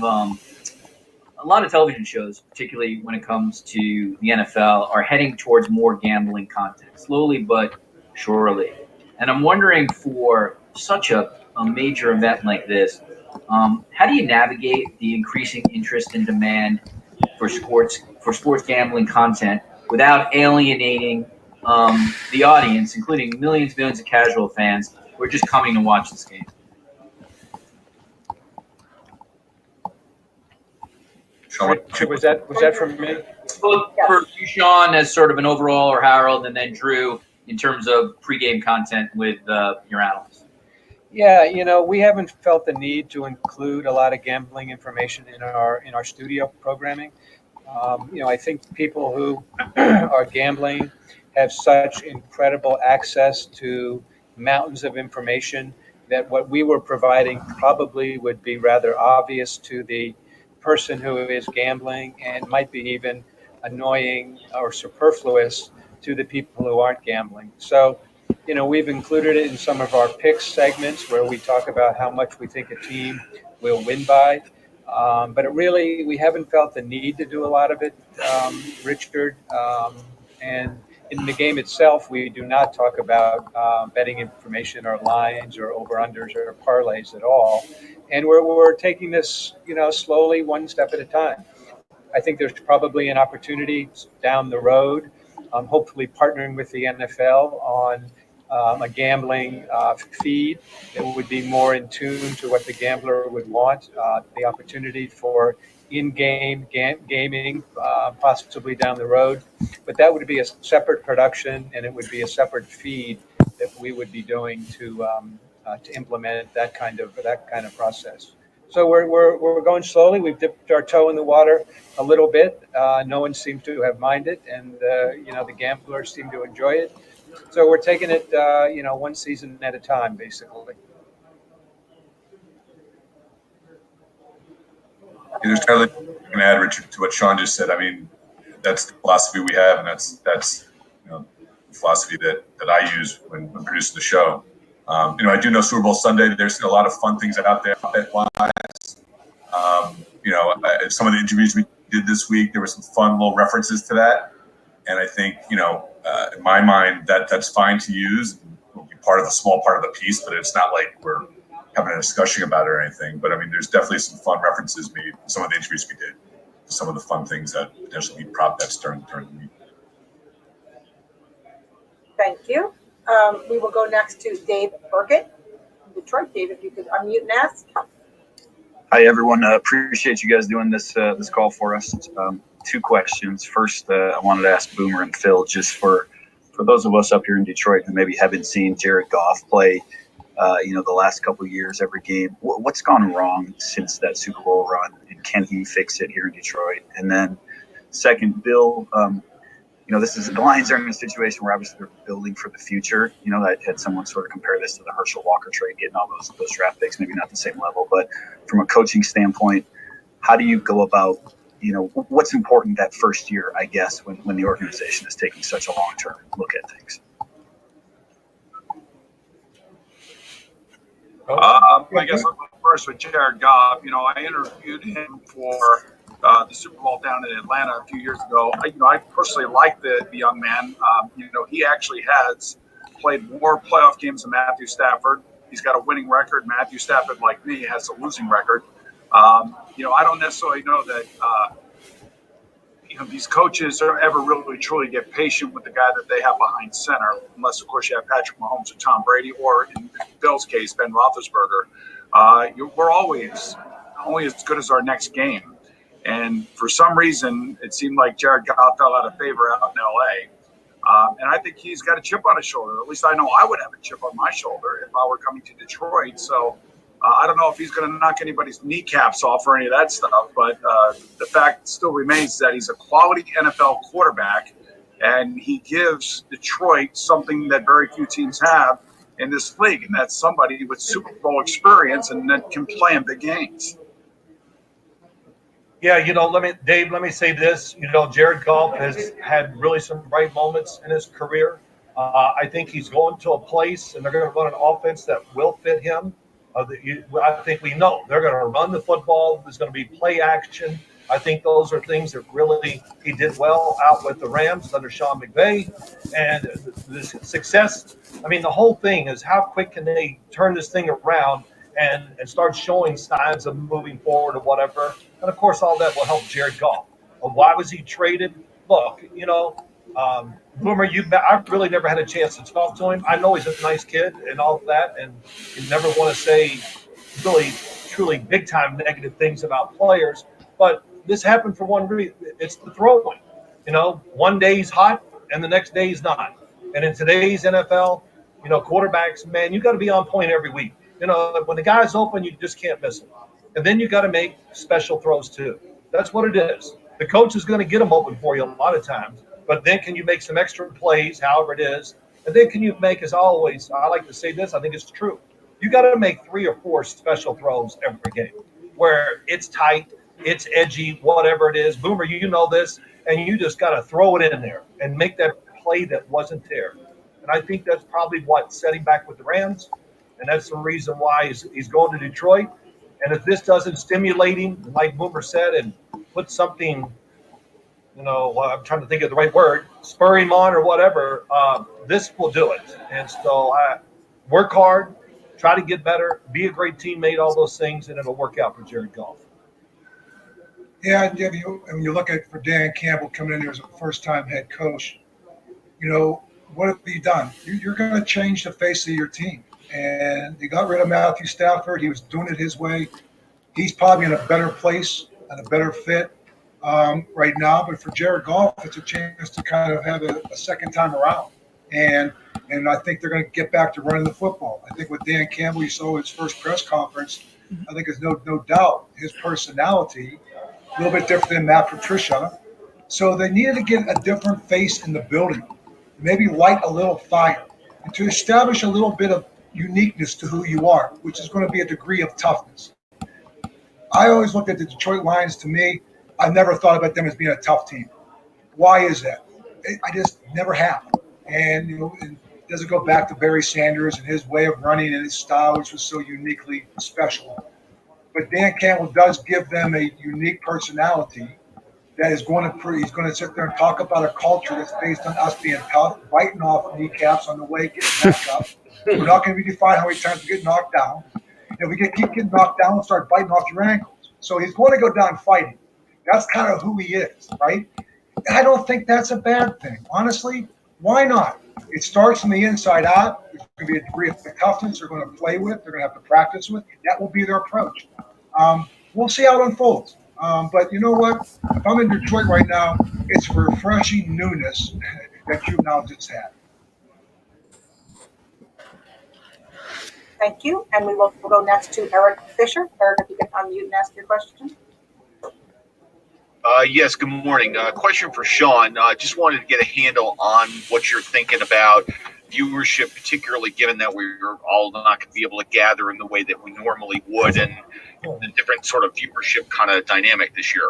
television shows, particularly when it comes to the NFL, are heading towards more gambling content, slowly but surely. And I'm wondering, for such a major event like this, how do you navigate the increasing interest and demand for sports gambling content without alienating the audience, including millions of casual fans who are just coming to watch this game? Was that from me? Both for you, Sean, as sort of an overall, or Harold, and then Drew in terms of pregame content with your analysts. Yeah, we haven't felt the need to include a lot of gambling information in our studio programming. I think people who are gambling have such incredible access to mountains of information that what we were providing probably would be rather obvious to the person who is gambling, and might be even annoying or superfluous to the people who aren't gambling. So, we've included it in some of our picks segments where we talk about how much we think a team will win by. But we haven't felt the need to do a lot of it, Richard. And in the game itself, we do not talk about betting information or lines or over-unders or parlays at all. And we're taking this, slowly, one step at a time. I think there's probably an opportunity down the road, hopefully partnering with the NFL on a gambling feed that would be more in tune to what the gambler would want, the opportunity for in-game gaming, possibly down the road. But that would be a separate production, and it would be a separate feed that we would be doing to implement that kind of process. So we're going slowly. We've dipped our toe in the water a little bit. No one seems to have minded, and the gamblers seem to enjoy it. So we're taking it, one season at a time, basically. There's Charlie, I'm going to add, Richard, to what Sean just said. I mean, that's the philosophy we have, and that's the philosophy that I use when producing the show. I do know Super Bowl Sunday, there's a lot of fun things out there bet-wise. Some of the interviews we did this week, there were some fun little references to that. And I think, in my mind, that's fine to use. It'll be a small part of the piece, but it's not like we're having a discussion about it or anything. But I mean, there's definitely some fun references made in some of the interviews we did, some of the fun things that potentially be prop bets during the week. Thank you. We will go next to Dave Burkett from Detroit. Dave, if you could unmute and ask. Hi, everyone. Appreciate you guys doing this call for us. Two questions. First, I wanted to ask Boomer and Phil, just for those of us up here in Detroit who maybe haven't seen Jared Goff play, the last couple of years, every game. What's gone wrong since that Super Bowl run, and can he fix it here in Detroit? And then second, Bill, the Lions are in a situation where obviously they're building for the future. I had someone sort of compare this to the Herschel Walker trade, getting all those draft picks, maybe not the same level, but from a coaching standpoint, how do you go about, what's important that first year, I guess, when the organization is taking such a long-term look at things. I guess I'll go first with Jared Goff. I interviewed him for the Super Bowl down in Atlanta a few years ago. I personally like the young man. He actually has played more playoff games than Matthew Stafford. He's got a winning record. Matthew Stafford, like me, has a losing record. I don't necessarily know that these coaches ever really truly get patient with the guy that they have behind center, unless of course you have Patrick Mahomes or Tom Brady, or in Bill's case, Ben Roethlisberger. We're always only as good as our next game. And for some reason, it seemed like Jared Goff fell out of favor out in LA. And I think he's got a chip on his shoulder. At least I know I would have a chip on my shoulder if I were coming to Detroit. So I don't know if he's going to knock anybody's kneecaps off or any of that stuff, but the fact still remains that he's a quality NFL quarterback, and he gives Detroit something that very few teams have in this league, and that's somebody with Super Bowl experience and that can play in big games. Yeah, let me say this. Jared Goff has had really some bright moments in his career. I think he's going to a place, and they're going to run an offense that will fit him. I think we know they're going to run the football. There's going to be play action. I think those are things that really he did well out with the Rams under Sean McVay. And the success, the whole thing is how quick can they turn this thing around and start showing signs of moving forward or whatever. And, of course, all that will help Jared Goff. Why was he traded? Look, Boomer, I've really never had a chance to talk to him. I know he's a nice kid and all of that, and you never want to say really, truly big-time negative things about players. But this happened for one reason. It's the throwing. One day he's hot, and the next day he's not. And in today's NFL, quarterbacks, man, you got to be on point every week. When the guy's open, you just can't miss him. And then you got to make special throws too. That's what it is. The coach is going to get them open for you a lot of times. But then can you make some extra plays, however it is? And then can you make, as always, I like to say this, I think it's true. You got to make 3 or 4 special throws every game where it's tight, it's edgy, whatever it is. Boomer, you know this, and you just got to throw it in there and make that play that wasn't there. And I think that's probably what set him back with the Rams, and that's the reason why he's going to Detroit. And if this doesn't stimulate him, like Boomer said, and put something – I'm trying to think of the right word, spur him on or whatever, this will do it. And so work hard, try to get better, be a great teammate, all those things, and it'll work out for Jared Goff. Yeah, and when you look at for Dan Campbell coming in there as a first-time head coach, what have you done? You're going to change the face of your team. And they got rid of Matthew Stafford. He was doing it his way. He's probably in a better place and a better fit right now, but for Jared Goff, it's a chance to kind of have a second time around, and I think they're going to get back to running the football. I think with Dan Campbell, you saw his first press conference. I think there's no doubt his personality a little bit different than Matt Patricia, so they needed to get a different face in the building, maybe light a little fire, and to establish a little bit of uniqueness to who you are, which is going to be a degree of toughness. I always looked at the Detroit Lions. To me, I never thought about them as being a tough team. Why is that? I just never have. And, it doesn't go back to Barry Sanders and his way of running and his style, which was so uniquely special. But Dan Campbell does give them a unique personality that is going to sit there and talk about a culture that's based on us being tough, biting off kneecaps on the way, getting back up. We're not going to be defined how many times we get knocked down. If we keep getting knocked down, we'll start biting off your ankles. So he's going to go down fighting. That's kind of who he is, right? I don't think that's a bad thing. Honestly, why not? It starts from the inside out. There's going to be a degree of toughness they're going to play with. They're going to have to practice with. That will be their approach. We'll see how it unfolds. But you know what? If I'm in Detroit right now, it's refreshing newness that you've now just had. Thank you. And we'll go next to Eric Fisher. Eric, if you can unmute and ask your question. Yes, good morning. Question for Sean. Just wanted to get a handle on what you're thinking about viewership, particularly given that we're all not going to be able to gather in the way that we normally would, and the different sort of viewership kind of dynamic this year.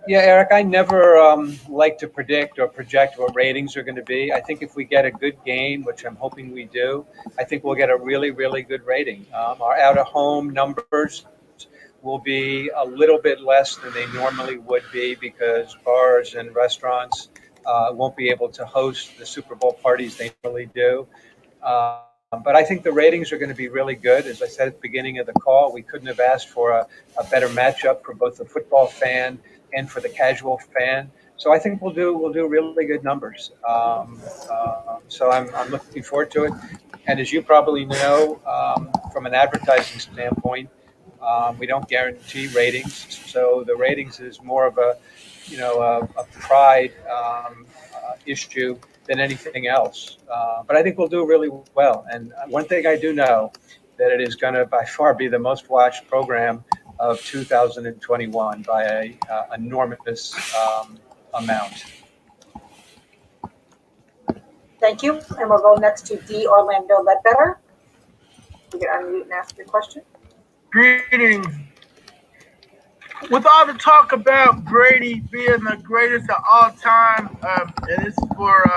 Yeah, Eric, I never like to predict or project what ratings are going to be. I think if we get a good game, which I'm hoping we do, I think we'll get a really, really good rating. Our out-of-home numbers will be a little bit less than they normally would be because bars and restaurants won't be able to host the Super Bowl parties they normally do. But I think the ratings are going to be really good. As I said at the beginning of the call, we couldn't have asked for a better matchup for both the football fan and for the casual fan. So I think we'll do really good numbers. So I'm looking forward to it. And as you probably know, from an advertising standpoint, we don't guarantee ratings. So the ratings is more of a pride issue than anything else. But I think we'll do really well. And one thing I do know, that it is going to by far be the most watched program of 2021 by an enormous amount. Thank you. And we'll go next to D. Orlando Ledbetter. You can unmute and ask your question. Greetings. With all the talk about Brady being the greatest of all time, and this is for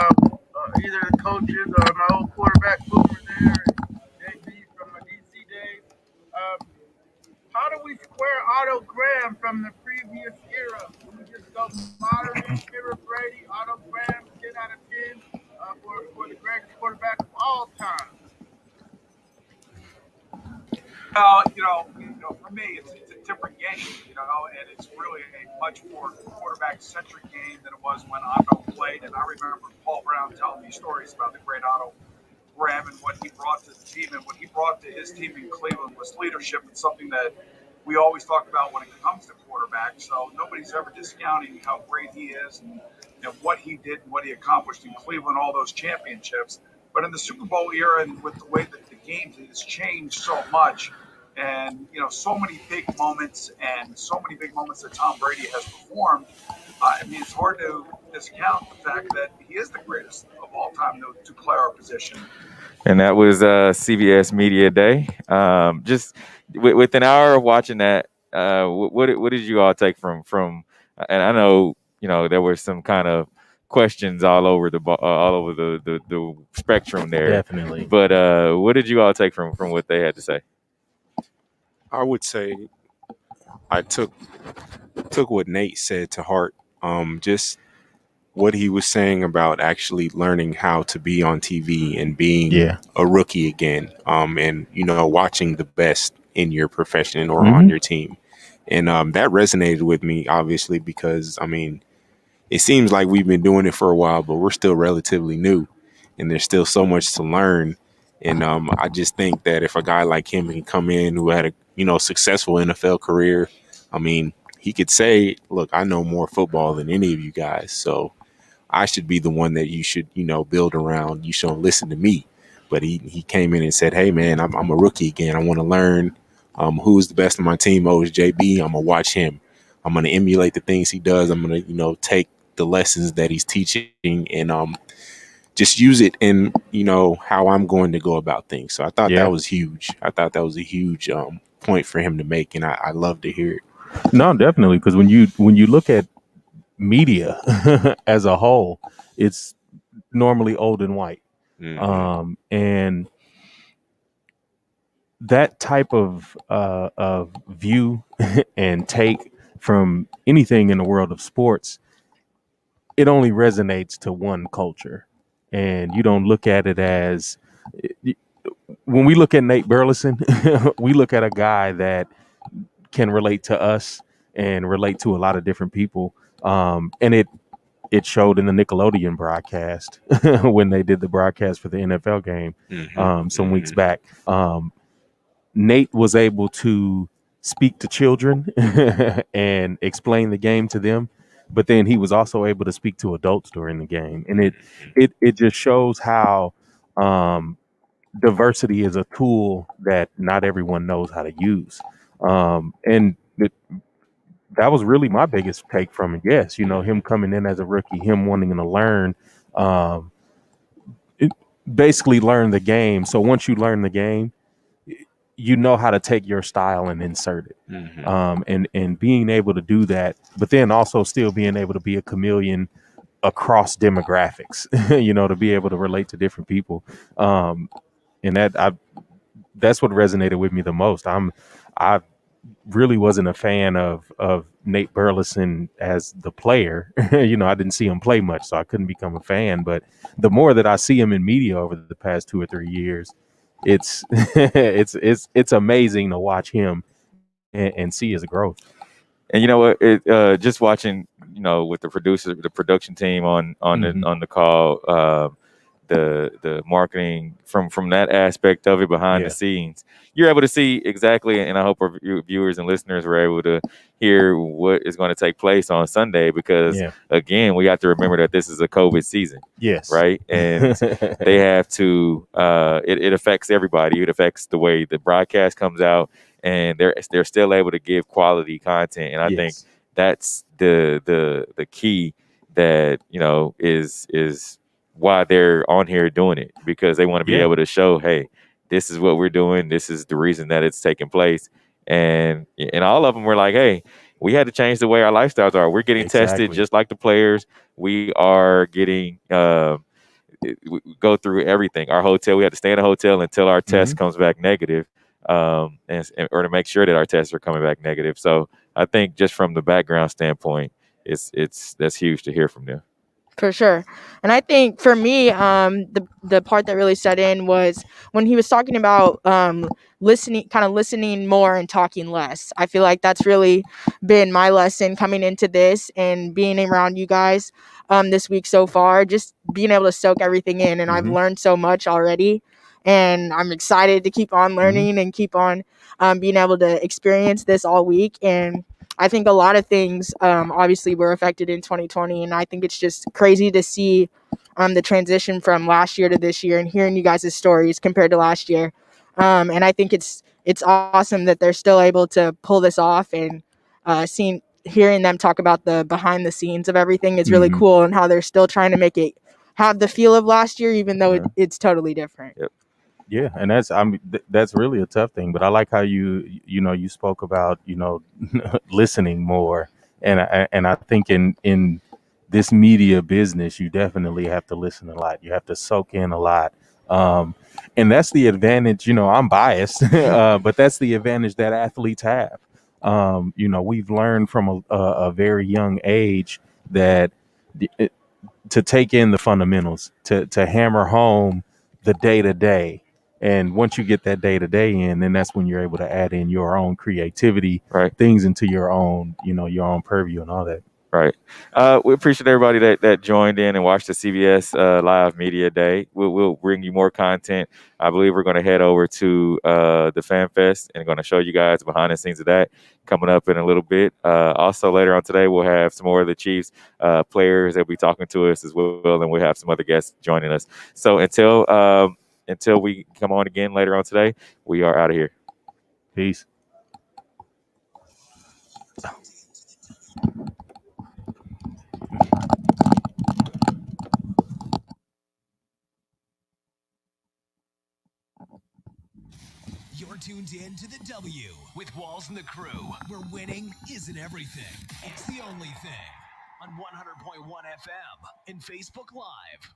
either the coaches or my old quarterback Boomer there, and JB from my DC days, how do we square Otto Graham from the previous era? Do we just go modern era Brady, Otto Graham, 10 out of 10 for the greatest quarterback of all time? For me, it's a different game, and it's really a much more quarterback-centric game than it was when Otto played. And I remember Paul Brown telling me stories about the great Otto Graham and what he brought to the team, and what he brought to his team in Cleveland was leadership, and something that we always talk about when it comes to quarterbacks. So nobody's ever discounting how great he is and what he did and what he accomplished in Cleveland, all those championships. But in the Super Bowl era, and with the way that the game has changed so much, and so many big moments, that Tom Brady has performed, it's hard to discount the fact that he is the greatest of all time to play our position. And that was CBS Media Day. Just with an hour of watching that, what did you all take from? And I know there were some kind of questions all over the spectrum there. Definitely. But what did you all take from what they had to say? I would say I took what Nate said to heart. Just what he was saying about actually learning how to be on TV and being a rookie again. And watching the best in your profession or on your team. And that resonated with me, obviously, because it seems like we've been doing it for a while, but we're still relatively new, and there's still so much to learn. And I just think that if a guy like him can come in who had a successful NFL career, he could say, look, I know more football than any of you guys, so I should be the one that you should, build around. You shouldn't listen to me. But he came in and said, hey, man, I'm a rookie again. I want to learn who's the best on my team. Oh, it's JB. I'm going to watch him. I'm going to emulate the things he does. I'm going to, take the lessons that he's teaching and just use it in, how I'm going to go about things. So I thought that was huge. I thought that was a huge point for him to make, and I love to hear it. No, definitely, because when you look at media as a whole, it's normally old and white. And that type of view and take from anything in the world of sports, it only resonates to one culture. And you don't look at it as, when we look at Nate Burleson, we look at a guy that can relate to us and relate to a lot of different people. And it showed in the Nickelodeon broadcast when they did the broadcast for the NFL game some weeks back. Nate was able to speak to children and explain the game to them, but then he was also able to speak to adults during the game. And it just shows how diversity is a tool that not everyone knows how to use. And that was really my biggest take from it. Yes, him coming in as a rookie, him wanting to learn, basically learn the game. So once you learn the game, you know how to take your style and insert it. And being able to do that, but then also still being able to be a chameleon across demographics, to be able to relate to different people. And that's what resonated with me the most. I really wasn't a fan of Nate Burleson as the player. I didn't see him play much, so I couldn't become a fan. But the more that I see him in media over the past 2 or 3 years, it's it's amazing to watch him and see his growth. And you know what? Just watching, with the production team on the call, the marketing from that aspect of it behind the scenes, you're able to see exactly, and I hope our viewers and listeners were able to hear what is going to take place on Sunday, because again, we have to remember that this is a COVID season. Yes. Right. And they have to, it affects everybody. It affects the way the broadcast comes out, and they're still able to give quality content. And I think that's the key that, is why they're on here doing it, because they want to be able to show, hey, this is what we're doing. This is the reason that it's taking place. And all of them were like, hey, we had to change the way our lifestyles are. We're getting tested just like the players. We are getting, we go through everything. Our hotel, we had to stay in a hotel until our test comes back negative, or to make sure that our tests are coming back negative. So I think just from the background standpoint, that's huge to hear from them. For sure. And I think for me, the part that really set in was when he was talking about listening more and talking less. I feel like that's really been my lesson coming into this and being around you guys this week so far, just being able to soak everything in. And I've learned so much already, and I'm excited to keep on learning and keep on being able to experience this all week. And I think a lot of things obviously were affected in 2020, and I think it's just crazy to see the transition from last year to this year and hearing you guys' stories compared to last year. And I think it's awesome that they're still able to pull this off, and hearing them talk about the behind the scenes of everything is really cool, and how they're still trying to make it have the feel of last year, even though it's totally different. Yeah, and that's really a tough thing. But I like how you spoke about listening more, and I think in this media business, you definitely have to listen a lot. You have to soak in a lot, and that's the advantage. I'm biased, but that's the advantage that athletes have. We've learned from a very young age that to take in the fundamentals, to hammer home the day to day. And once you get that day to day in, then that's when you're able to add in your own creativity, things into your own, your own purview and all that. Right. We appreciate everybody that joined in and watched the CBS Live Media Day. We'll bring you more content. I believe we're going to head over to the Fan Fest and going to show you guys behind the scenes of that coming up in a little bit. Also, later on today, we'll have some more of the Chiefs players that will be talking to us as well, and we'll have some other guests joining us. So until we come on again later on today, we are out of here. Peace. You're tuned in to The W with Walls and the crew, where winning isn't everything. It's the only thing. On 100.1 FM and Facebook Live.